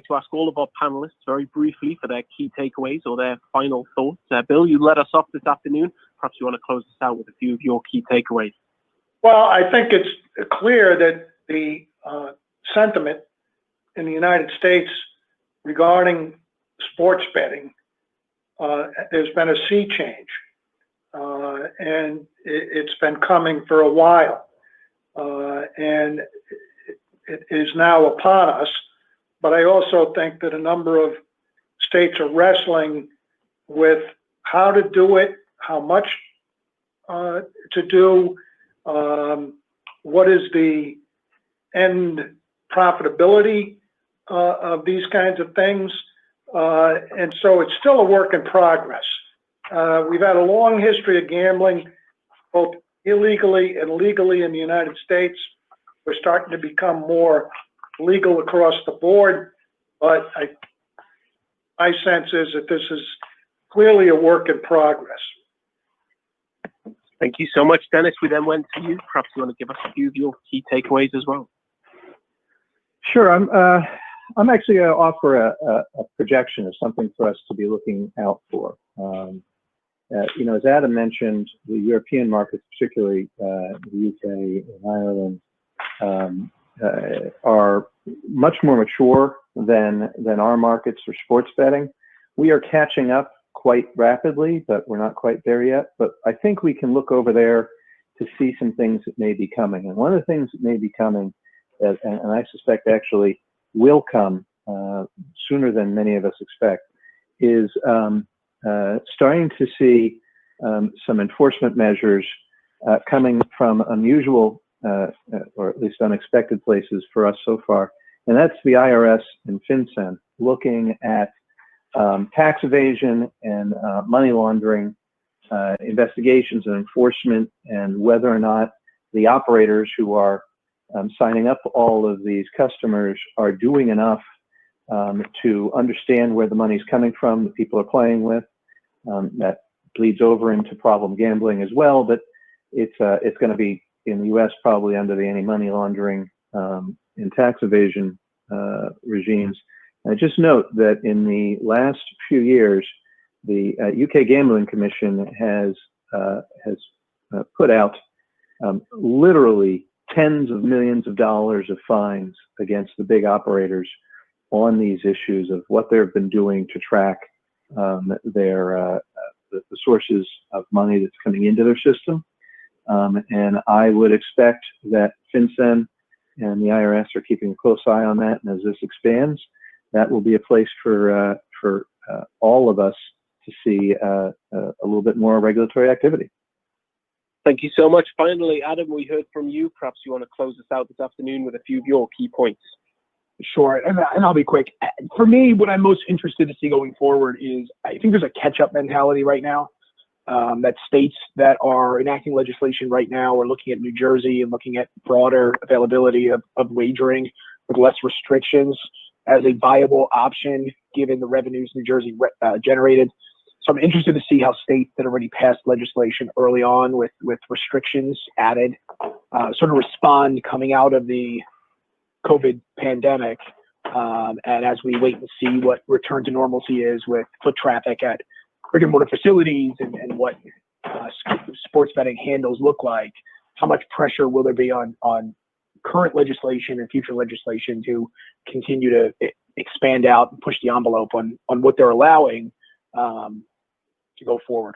to ask all of our panelists very briefly for their key takeaways or their final thoughts. Bill, you let us off this afternoon. Perhaps you want to close us out with a few of your key takeaways. Well, I think it's clear that the sentiment in the United States regarding sports betting, there's been a sea change, and it's been coming for a while, and it is now upon us. But I also think that a number of states are wrestling with how to do it, how much to do, what is the end profitability of these kinds of things. And so it's still a work in progress. We've had a long history of gambling, both illegally and legally in the United States. We're starting to become more legal across the board, but my sense is that this is clearly a work in progress. Thank you so much, Dennis. We then went to you. Perhaps you want to give us a few of your key takeaways as well. Sure. I'm actually going to offer a projection of something for us to be looking out for. As Adam mentioned, the European markets, particularly the UK and Ireland, are much more mature than our markets for sports betting. We are catching up quite rapidly, but we're not quite there yet. But I think we can look over there to see some things that may be coming. And one of the things that may be coming, and I suspect actually will come sooner than many of us expect, is starting to see some enforcement measures coming from unusual or at least unexpected places for us so far. And that's the IRS and FinCEN looking at tax evasion and money laundering investigations and enforcement, and whether or not the operators who are signing up all of these customers are doing enough to understand where the money's coming from that people are playing with. That bleeds over into problem gambling as well, but it's going to be in the U.S. probably under the anti-money laundering and tax evasion regimes. Just note that in the last few years, the UK Gambling Commission has put out literally tens of millions of dollars of fines against the big operators on these issues of what they've been doing to track the sources of money that's coming into their system. And I would expect that FinCEN and the IRS are keeping a close eye on that. And as this expands, that will be a place for all of us to see a little bit more regulatory activity. Thank you so much. Finally, Adam, we heard from you. Perhaps you want to close us out this afternoon with a few of your key points. Sure, and I'll be quick. For me, what I'm most interested to see going forward is I think there's a catch-up mentality right now. That states that are enacting legislation right now are looking at New Jersey and looking at broader availability of wagering with less restrictions as a viable option given the revenues New Jersey generated. So I'm interested to see how states that already passed legislation early on with restrictions added sort of respond coming out of the COVID pandemic. And as we wait and see what return to normalcy is with foot traffic at brick and mortar facilities and what sports betting handles look like, how much pressure will there be on current legislation and future legislation to continue to expand out and push the envelope on what they're allowing to go forward?